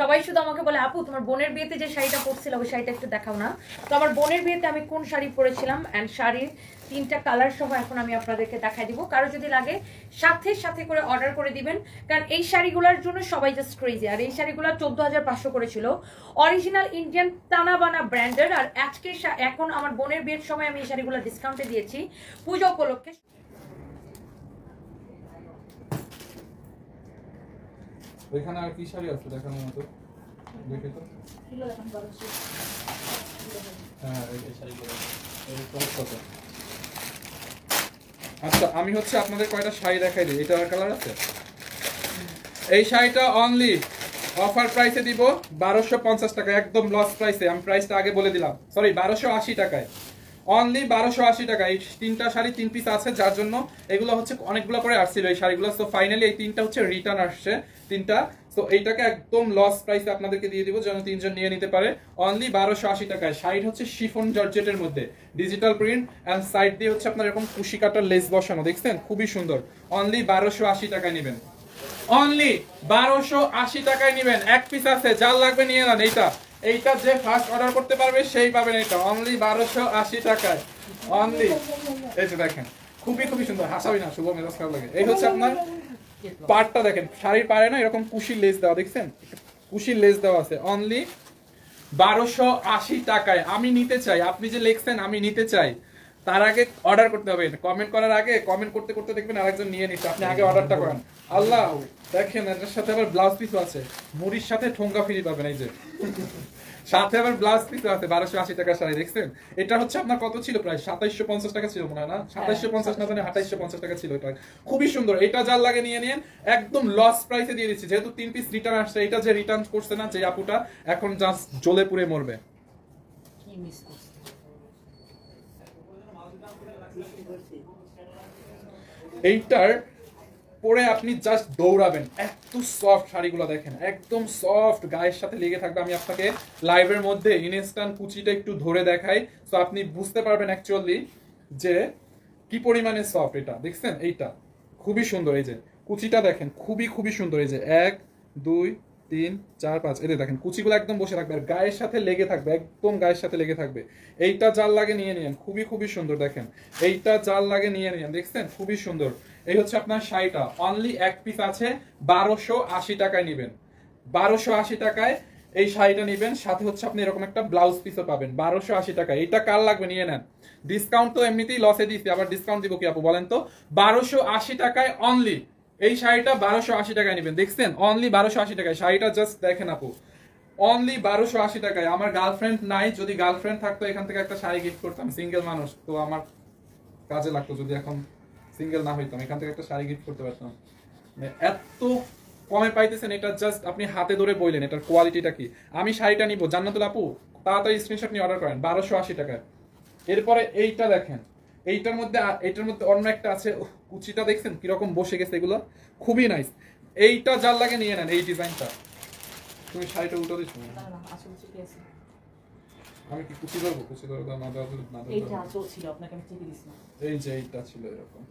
সবাই শুধু আমাকে বলে আপু তোমার বোনের বিয়েতে যে শাড়িটা পরছিল ওই শাড়িটা একটু দেখাও না। তো আমার বোনের বিয়েতে আমি কোন শাড়ি পরেছিলাম অ্যান্ড শাড়ির 3টা কালার সহ এখন আমি আপনাদেরকে দেখাই দিব। কারো যদি লাগে সাথে সাথে করে অর্ডার করে দিবেন, কারণ এই শাড়িগুলোর জন্য সবাই জাস্ট ক্রেজি। আর এই শাড়িগুলো 14,500 করেছিল, অরিজিনাল ইন্ডিয়ান তানাবানা ব্র্যান্ডের। আর আজকে এখন আমার বোনের বিয়ের সময় আমি এই শাড়িগুলো ডিসকাউন্টে দিয়েছি পুজো উপলক্ষে। ওইখানে আর কি শাড়ি আছে দেখানোর মতো? দেখে তো। হ্যাঁ এই শাড়িগুলো কত? আচ্ছা আমি হচ্ছে আপনাদের কয়টা শাড়ি দেখাই দিই। এটা কালার আছে। এই শাড়িটা অনলি অফার প্রাইসে দিব 1250 টাকা, একদম লস প্রাইসে। আমি প্রাইসটা আগে বলে দিলাম, সরি 1280 টাকায়, অনলি 1280 টাকা। এই 3টা শাড়ি 3 পিস আছে, যার জন্য এগুলো হচ্ছে অনেকগুলো করে আসছিল এই শাড়িগুলো। সো ফাইনালি এই 3টা হচ্ছে রিটার্ন আসছে 3টা। সো এইটাকে একদম লস প্রাইসে আপনাদেরকে দিয়ে দিব যেন 3জন নিয়ে নিতে পারে। অনলি 1280 টাকায়। শাড়ি হচ্ছে শিফন জর্জেটের মধ্যে, ডিজিটাল প্রিন্ট এন্ড সাইড দিয়ে হচ্ছে আপনার এরকম কুশি কাটার লেস বসানো, দেখছেন খুবই সুন্দর। অনলি 1280 টাকায় নেবেন, অনলি 1280 টাকায় নেবেন। এক পিস আছে, যার লাগবে নিয়ে নেন। এইটা যে ফার্স্ট অর্ডার করতে পারবে সেই পাবেন এটা, অনলি 1280 টাকায়। অনলি এই যে দেখেন খুবই খুবই সুন্দর, হাসাবি না শুভ মেজাজ খারাপ লাগে। এই হচ্ছে আপনার পার্টটা দেখেন, শাড়ির পাড়ে না এরকম কুশির লেস দেওয়া, দেখছেন কুশির লেস দেওয়া আছে। অনলি 1280 টাকায় আমি নিতে চাই। আপনি যে লিখছেন আমি নিতে চাই, তার আগে অর্ডার করতে হবে। কমেন্ট করার আগে, কমেন্ট করতে করতে দেখবেন আরেকজন নিয়ে নিচ্ছে, আপনি আগে অর্ডারটা করেন। আল্লাহ দেখেন এটার সাথে আবার ব্লাউজ পিসও আছে, মুড়ির সাথে ঠোঙ্গা ফ্রি পাবেন। এই যে সাথে আবার ব্লাউজ পিসও আছে। 1280 টাকার শাড়ি দেখছেন। এটা হচ্ছে আপনার কত ছিল, প্রায় 2750 টাকা ছিল মনে হয় না, 2750 না জানি 2850 টাকা ছিল। এটা খুবই সুন্দর। এটা যার লাগে নিয়ে নিন, একদম লস প্রাইসে দিয়ে দিচ্ছি, যেহেতু 3 পিস রিটার্ন আসছে। এটা যে রিটার্ন করছে না যে আপুটা, এখন জাস্ট জ্বলে পুড়ে মরবে। কি মিস করছে এইটার পরে আপনি জাস্ট দৌড়াবেন। এত সফট শাড়িগুলো দেখেন, একদম সফট, গায়ের সাথে লেগে থাকবে। আমি আপনাকে লাইভের মধ্যে ইনস্ট্যান্ট কুচিটা একটু ধরে দেখাই, তো আপনি বুঝতে পারবেন অ্যাকচুয়ালি যে কি পরিমাণে সফট। এটা দেখছেন, এইটা খুবই সুন্দর। এই যে কুচিটা দেখেন, খুবই খুবই সুন্দর। এই যে 1 2 3 4 5, এই দেখেন কুচিগুলো একদম বসে থাকবে আর গায়ের সাথে লেগে থাকবে, একদম গায়ের সাথে লেগে থাকবে। এইটা জাল লাগে নিয়ে নিন, খুবই খুবই সুন্দর। দেখেন এইটা জাল লাগে নিয়ে নিন, দেখছেন খুবই সুন্দর। এই হচ্ছে আপনার শাড়িটা, অনলি এক পিস আছে, 1280 টাকায় নেবেন। 1280 টাকায় এই শাড়িটা নেবেন, সাথে হচ্ছে আপনি এরকম একটা ব্লাউজ পিসও পাবেন 1280 টাকায়। এটা কার লাগবে নিয়ে নেন। ডিসকাউন্ট তো এমনিতেই লসে দিচ্ছি, আবার ডিসকাউন্ট দিব কি আপু বলেন তো। 1280 টাকায় অনলি এই শাড়িটা 1280 টাকায় নেবেন। দেখছেন অনলি 1280 টাকায় শাড়িটা, জাস্ট দেখেন আপু, অনলি 1280 টাকায়। আমার গার্লফ্রেন্ড নাই, যদি গার্লফ্রেন্ড থাকতো এখান থেকে একটা শাড়ি গিফট করতাম। সিঙ্গেল মানুষ তো আমার কাজে লাগতো, যদি এখন সিঙ্গেল না হইতাম এখান থেকে একটা শাড়ি গিফট করতে পারতাম। এত কমে পাইতেছেন, এটা জাস্ট আপনি হাতে ধরে বললেন এটার কোয়ালিটিটা কি। আমি শাড়িটা নিব, জান্নাতুল আপু তাড়াতাড়ি স্ক্রিনশট নিয়ে অর্ডার করেন 1280 টাকায়। এরপরে এইটা দেখেন, এইটার মধ্যে অন্য একটা আছে, কুচিটা দেখছেন কিরকম বসে গেছে, এগুলো খুবই নাইস। এইটা যার লাগে নিয়ে নেন, এই ডিজাইনটা। তুমি শাড়িটা উল্টো দিচ্ছ, আমি কি কুচি ধরবো? কুচি ধরবো না, এই যে এইটা ছিল এরকম।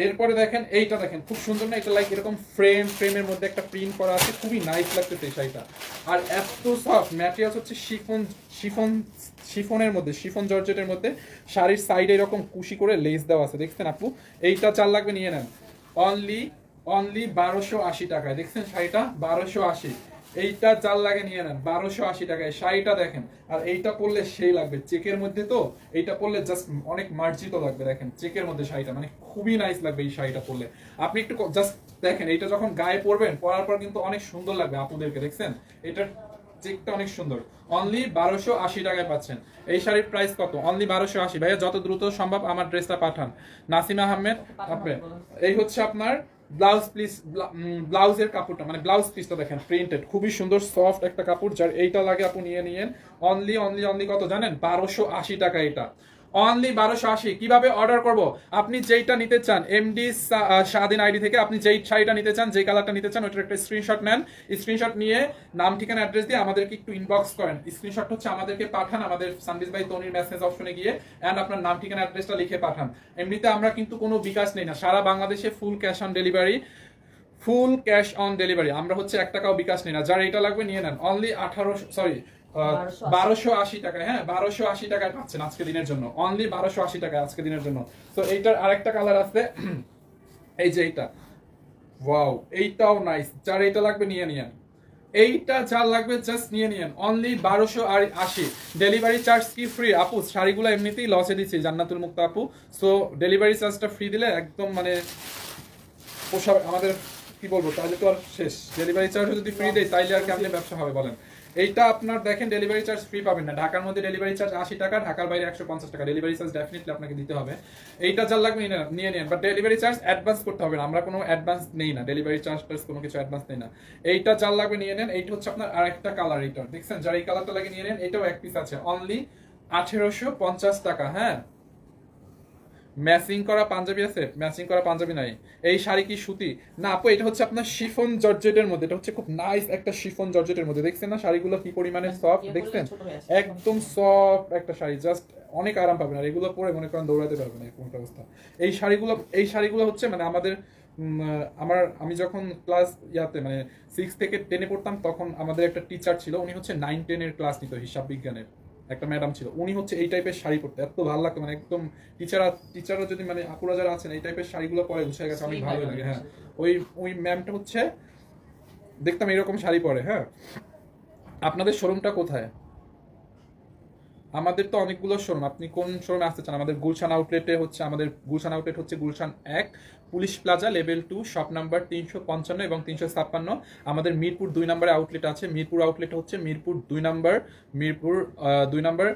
এরপরে দেখেন এইটা দেখেন, খুব সুন্দর না এটা, লাইক এরকম ফ্রেমের মধ্যে একটা প্রিন্ট করা আছে, খুবই নাইস লাগতেছে এই শাড়িটা। আর এত সফট ম্যাটেরিয়ালস হচ্ছে শিফনের মধ্যে, শিফন জর্জেটের মধ্যে। শাড়ির সাইডে এরকম কুশি করে লেস দেওয়া আছে, দেখছেন আপু। এইটা চার লাগবে নিয়ে নেন, অনলি 1280 টাকায়। দেখছেন শাড়িটা 1280, এইটা চাল লাগে নিয়ে নেন 1280 টাকায়। শাড়িটা দেখেন, আর এইটা পরলে সেই লাগবে, চেকের মধ্যে তো এইটা পরলে জাস্ট অনেক মার্জিত লাগবে। দেখেন চেকের মধ্যে শাড়িটা, মানে খুবই নাইস লাগবে এই শাড়িটা পরলে। আপনি একটু জাস্ট দেখেন, এইটা যখন গায়ে পরবেন, পরার পর কিন্তু অনেক সুন্দর লাগবে আপনাদেরকে। দেখছেন এটার চেকটা অনেক সুন্দর। অনলি 1280 টাকায় পাচ্ছেন। এই শাড়ির প্রাইস কত? অনলি 1280। ভাইয়া যত দ্রুত সম্ভব আমার ড্রেসটা পাঠান। নাসিমা আহমেদ, আপনি এই হচ্ছে আপনার ব্লাউজ পিস, ব্লাউজের কাপড়টা, মানে ব্লাউজ পিসটা দেখেন প্রিন্টেড, খুবই সুন্দর সফট একটা কাপড়। যার এইটা লাগে আপনি নিয়ে নিয়েন। অনলি কত জানেন? 1280 টাকা। এটা অনলি 1280। কিভাবে অর্ডার করব? আপনি যেইটা নিতে চান এমডি স্বাধীন আইডি থেকে, আপনি যেই শাড়িটা নিতে চান, যেই কালারটা নিতে চান, ওটার একটা স্ক্রিনশট নেন। স্ক্রিনশট নিয়ে নাম ঠিকানা অ্যাড্রেস দিয়ে আমাদেরকে একটু ইনবক্স করেন। স্ক্রিনশট হচ্ছে আমাদেরকে পাঠান আমাদের সানবিজ বাই তনির মেসেজ অপশনে গিয়ে, এন্ড আপনার নাম ঠিকানা অ্যাড্রেসটা লিখে পাঠান। এমনিতে আমরা কিন্তু কোনো বিকাশ নেই না, সারা বাংলাদেশে full cash on delivery, full cash on delivery, আমরা হচ্ছে 1 টাকাও বিকাশ নেই না। যার এটা লাগবে নিয়ে নেন, অনলি 1280 টাকায়। হ্যাঁ 1280 টাকায় পাচ্ছেন আজকে দিনের জন্য, অনলি 1280 টাকায় আজকে দিনের জন্য। তো এইটার আরেকটা কালার আছে, এই যে এইটা, ওয়াও এইটাও নাইস। যার এইটা লাগবে নিয়ে নিয়েন, এইটা যার লাগবে জাস্ট নিয়ে নিয়েন, অনলি 1280। ডেলিভারি চার্জ কি ফ্রি আপু? শাড়িগুলো এমনিতেই লসে দিচ্ছি জান্নাতুল মুক্তা আপু, সো ডেলিভারি চার্জটা ফ্রি দিলে একদম মানে পোষাবে আমাদের, কি বলবো, তাহলে তো আর শেষ। ডেলিভারি চার্জ যদি ফ্রি দেয় তাইলে আর কেমনে ব্যবসা হবে বলেন। এইটা আপনার দেখেন ডেলিভারি চার্জ ফ্রি পাবেন না, ঢাকার মধ্যে ডেলিভারি চার্জ 80 টাকা, ঢাকার বাইরে 150 টাকা, ডেলিভারি চার্জ ডেফিনেটলি আপনাকে দিতে হবে। এইটা যার লাগবে নিয়ে নেন, বাট ডেলিভারি চার্জ অ্যাডভান্স করতে হবে না, আমরা কোনো অ্যাডভান্স নেই না, ডেলিভারি চার্জ প্লাস কোনো কিছু অ্যাডভান্স নেই না। এইটা যার লাগবে নিয়ে নেন। এইটা হচ্ছে আপনার আরেকটা কালার, এইটা দেখছেন, যার এই কালারটা লাগে নিয়ে নেন। এটাও এক পিস আছে, অনলি 1850 টাকা। হ্যাঁ ম্যাচিং করা পাঞ্জাবি আছে? ম্যাচিং করা পাঞ্জাবি নাই। এই শাড়ি কি সুতি? না আপু, এটা হচ্ছে আপনার শিফন জর্জেটের মধ্যে, এটা হচ্ছে খুব নাইস একটা শিফন জর্জেটের মধ্যে। দেখছেন না শাড়িগুলো কি পরিমাণে সফট, দেখছেন একদম সফট একটা শাড়ি, জাস্ট অনেক আরাম পাবেন। আর এগুলো পরে মনে করেন দৌড়াতে পারবেন এরকম একটা অবস্থা। এই শাড়িগুলো হচ্ছে মানে আমি যখন ক্লাস মানে 6 থেকে 10 এ পড়তাম, তখন আমাদের একটা টিচার ছিল, উনি হচ্ছে 9-10 এর ক্লাস নিত, হিসাব বিজ্ঞানের একটা ম্যাডাম ছিল, উনি হচ্ছে এই টাইপের শাড়ি পরতে এত ভালো লাগতো, মানে একদম টিচাররা যদি মানে আপুরা যারা আছেন এই টাইপের শাড়িগুলো পরে বুঝে গেছে অনেক ভালো লাগে। হ্যাঁ ওই ম্যামটা হচ্ছে দেখতাম এরকম শাড়ি পরে। হ্যাঁ আপনাদের শোরুমটা কোথায়? আমাদের তো অনেকগুলো শোরুম, আপনি কোন শোরুমে আসতে চান? আমাদের গুলশান আউটলেটে হচ্ছে, আমাদের গুলশান আউটলেট হচ্ছে Gulshan 1 police plaza level 2 shop number 355 এবং 356। আমাদের মিরপুর 2 নম্বরে আউটলেট আছে, মিরপুর আউটলেট হচ্ছে মিরপুর 2 নম্বর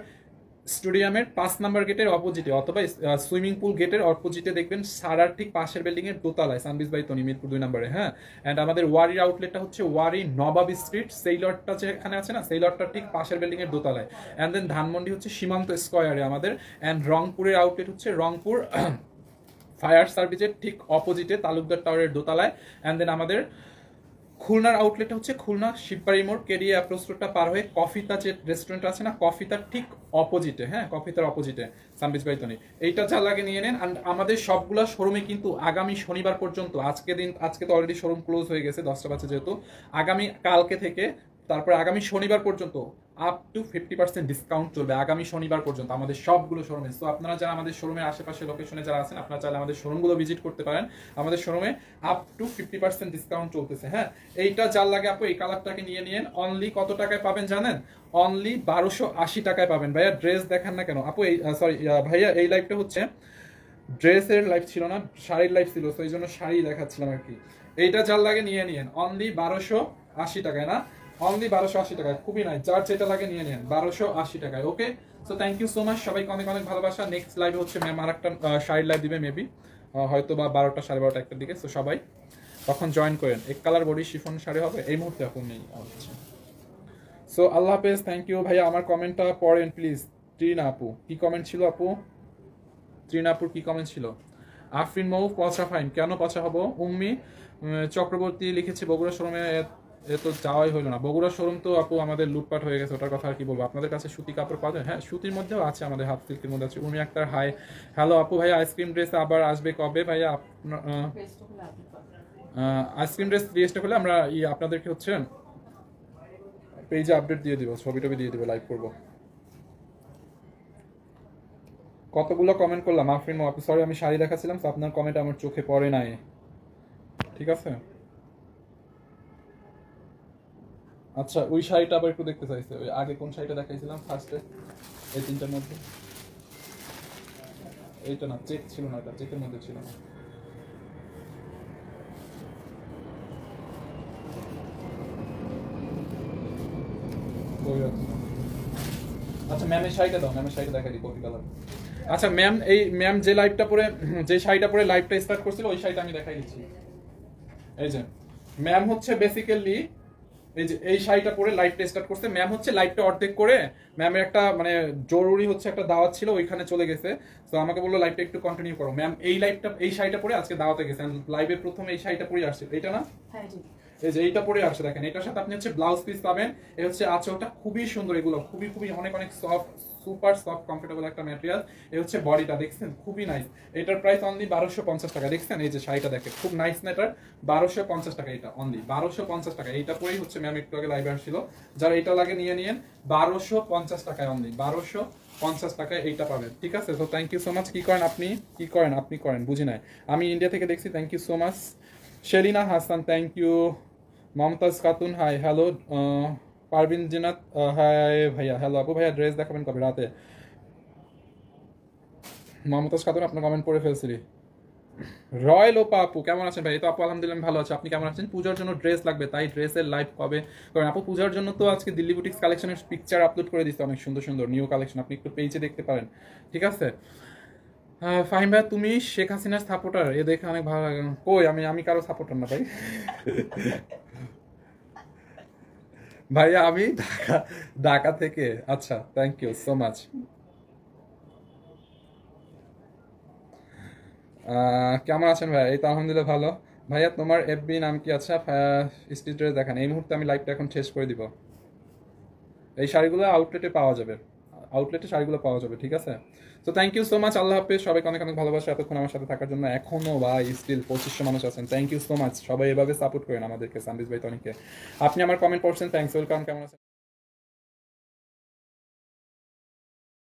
স্টেডিয়ামের 5 নম্বর গেটের অপোজিটে, অথবা সুইমিং পুল গেটের অপোজিটে দেখবেন সারার ঠিক পাশের বিল্ডিং এর দোতলায়, সানবিজ বাই তনি, মিরপুর 2 নম্বরে। হ্যাঁ এন্ড আমাদের ওয়ারির আউটলেটটা হচ্ছে ওয়ারি নবাব স্ট্রিট, সেই লটটা যেখানে আছে না, সেই লটটা ঠিক পাশের বিল্ডিং এর দোতলায়। এন্ড দেন ধানমন্ডি হচ্ছে সীমান্ত স্কয়ারে আমাদের। এন্ড রংপুরের আউটলেট হচ্ছে রংপুর ফায়ার সার্ভিসের ঠিক অপোজিটে তালুকদার টাওয়ারের দোতলায়। এন্ড দেন আমাদের খুলনার আউটলেট হচ্ছে খুলনা শিববাড়ি মোড় কেডিএ অ্যাপ্রোচ রোডটা পার হয়ে কফিতা যে রেস্টুরেন্ট আছে না, কফিতার ঠিক অপোজিটে। হ্যাঁ কফিতার অপোজিটে সানবিজ বাই তনি। এইটা যা লাগে নিয়ে নেন। আর আমাদের সবগুলা শোরুমে কিন্তু আগামী শনিবার পর্যন্ত, আজকে তো অলরেডি শোরুম ক্লোজ হয়ে গেছে 10টা বাজে যেহেতু, আগামী কালকে থেকে তারপরে আগামী শনিবার পর্যন্ত আপ টু 50% ডিসকাউন্ট চলবে আগামী শনিবার পর্যন্ত আমাদের সবগুলো শোরুমে। তো আপনারা যারা আমাদের শোরুমের আশেপাশে লোকেশনে যারা আছেন, আপনারা চাইলে আমাদের শোরুমগুলো ভিজিট করতে পারেন। আমাদের শোরুমে আপ টু 50% ডিসকাউন্ট চলতেছে। হ্যাঁ এইটা যার লাগে আপু এই কালারটাকে নিয়ে নিন। অনলি কত টাকায় পাবেন জানেন? অনলি 1280 টাকায় পাবেন। ভাইয়া ড্রেস দেখান না কেন আপু? এই সরি ভাইয়া, এই লাইভটা হচ্ছে ড্রেসের লাইভ ছিল না, শাড়ির লাইভ ছিল, তো এই জন্য শাড়ি দেখাচ্ছিলাম আর কি। এইটা যার লাগে নিয়ে নিন, অনলি 1280 টাকায়। না অনলি 1280 টাকায়, খুবই নাই, যার যেটা লাগে নিয়ে নেন 1280 টাকায়। Okay so thank you so much, সবাইকে অনেক অনেক ভালোবাসা। নেক্সট লাইভে হচ্ছে ম্যাম আর একটা শাড়ির লাইভ দিবে মেবি, হয়তো বা 12টা 12:30 একটার দিকে। সো সবাই তখন জয়েন করেন। এক কালার বডি শিফন শাড়ি হবে, এই মুহূর্তে এখন নেই। আচ্ছা সো আল্লাহ হাফেজ, থ্যাংক ইউ ভাইয়া। আমার কমেন্টটা পড়েন প্লিজ। ত্রিনা আপু কি কমেন্ট ছিল আপু? ত্রিনাপুর কি কমেন্ট ছিল? আফরিন মৌ পচা ফাইন, কেন পচা হবো? উম্মি চক্রবর্তী লিখেছে বগুড়া শোরুমে তো যাওয়াই হলো না। বগুড়া শোরুম তো আপু আমাদের লুটপাট হয়ে গেছে, ওটার কথা আর কি বলবো। আপনাদের কাছে সুতি কাপড় পাওয়া যায়? হ্যাঁ সুতির মধ্যেও আছে, আমাদের হাফ সিল্কের মধ্যে আছে। উর্মি আক্তার হাই, হ্যালো আপু। ভাইয়া আইসক্রিম ড্রেস আবার আসবে কবে ভাইয়া? আইসক্রিম ড্রেস রিয়েস্ট হলে আমরা আপনাদেরকে হচ্ছে পেজে আপডেট দিয়ে দিব, ছবি টবি দিয়ে দিব, লাইভ করবো। কতগুলো কমেন্ট করলাম আফরিন আপু, সরি আমি শাড়ি দেখাচ্ছিলাম, তো আপনার কমেন্ট আমার চোখে পড়ে নাই, ঠিক আছে? আচ্ছা ওই শাড়িটা আবার একটু দেখতে চাইছে, ওই আগে কোন শাড়িটা দেখাইছিলাম ফার্স্টে এই তিনটার মধ্যে? এইটা না, চেক ছিল না, এটা চেকের মধ্যে ছিল না। আচ্ছা ম্যামের শাড়িটা দাও, ম্যামের শাড়িটা দেখাই দিই কফি কালার। আচ্ছা ম্যাম যে লাইভটা পরে, যে শাড়িটা পরে লাইভটা স্টার্ট করছিল, ওই শাড়িটা আমি দেখাই দিচ্ছি। এই যে ম্যাম হচ্ছে বেসিক্যালি এই যে এই শাড়িটা পরে লাইভটা স্টার্ট করছে। ম্যাম হচ্ছে লাইভটা অর্ধেক করে, ম্যামের একটা মানে জরুরি হচ্ছে একটা দাওয়াত ছিল, ওইখানে চলে গেছে। তো আমাকে বললো লাইভটা একটু কন্টিনিউ করো। ম্যাম এই শাড়িটা পরে আজকে দাওয়াতে গেছে, লাইভে প্রথমে এই শাড়িটা পরে আসছে, এইটা না? হ্যাঁ জি, এই যে এইটা পরে আসছে, দেখেন এটার সাথে আপনি হচ্ছে ব্লাউজ পিস পাবেন। এই হচ্ছে আঁচলটা খুবই সুন্দর, এগুলো খুবই খুবই অনেক অনেক সফট সুপার সফট কমফোর্টেবল একটা ম্যাটেরিয়াল। এই হচ্ছে বডিটা, দেখছেন খুবই নাইস। এটার প্রাইস অনলি 1250 টাকা। দেখছেন এই যে শাড়িটা দেখে খুব নাইস না, এটার 1250 টাকা, এটা অনলি 1250 টাকা। এইটা পরেই হচ্ছে ম্যাম একটু আগে লাইভে আসছিল, যারা এটা লাগে নিয়ে নিয়েন 1250 টাকায়, অনলি 1250 টাকায় এইটা পাবেন, ঠিক আছে? তো থ্যাংক ইউ সো মাচ। কি করেন আপনি, কি করেন আপনি? করেন বুঝি নাই, আমি ইন্ডিয়া থেকে দেখছি। Thank you so much. Shelina Hasan, thank you. Mumtaz Khatun, hi hello. Parvin Zeenat, hi ভাইয়া, হ্যালো আপু। ভাইয়া ড্রেস দেখাবেন কবে? রাতে। মমতাজ খাতুন, আপনার কমেন্ট পড়ে ফেলছি। রয়্যাল ওপা আপু, কেমন আছেন ভাই? এই তো আপু আলহামদুলিল্লাহ ভালো আছে, আপনি কেমন আছেন? পূজার জন্য ড্রেস লাগবে, তাই ড্রেসের লাইভ কবে করেন আপু? পূজার জন্য তো আজকে দিল্লি বুটিক্স কালেকশনের পিকচার আপলোড করে দিচ্ছে, অনেক সুন্দর সুন্দর নিউ কালেকশন, আপনি একটু পেজে দেখতে পারেন, ঠিক আছে? ফাহিম ভাই, তুমি শেখ হাসিনার সাপোর্টার? এ দেখে অনেক ভালো লাগে। কই, আমি কারো সাপোর্টার না ভাই। ভাইয়া আমি ঢাকা, ঢাকা থেকে। আচ্ছা, থ্যাংক ইউ সো মাচ। কেমন আছেন ভাইয়া? এই তো আলহামদুলিল্লাহ ভালো। ভাইয়া তোমার এফবি নাম কি? আচ্ছা, স্ট্রিট ড্রেস দেখান। এই মুহূর্তে আমি লাইভটা এখন শেষ করে দিব। এই শাড়িগুলো আউটলেটে পাওয়া যাবে, আউটলেটে শাড়িগুলো পাওয়া যাবে, ঠিক আছে? তো থ্যাংক ইউ সো মাচ, আল্লাহ হাফেজ। সবাইকে অনেক অনেক ভালোবাসা এতক্ষণ আমার সাথে থাকার জন্য। এখনো ভাই স্টিল 2500 মানুষ আছেন, থ্যাংক ইউ সো মাচ। সবাই এভাবে সাপোর্ট করেন আমাদেরকে, সানবিজ ভাই তনিকে। আপনি আমার কমেন্ট পড়ছেন, থ্যাংকস, ওয়েলকাম। কেমন আছেন?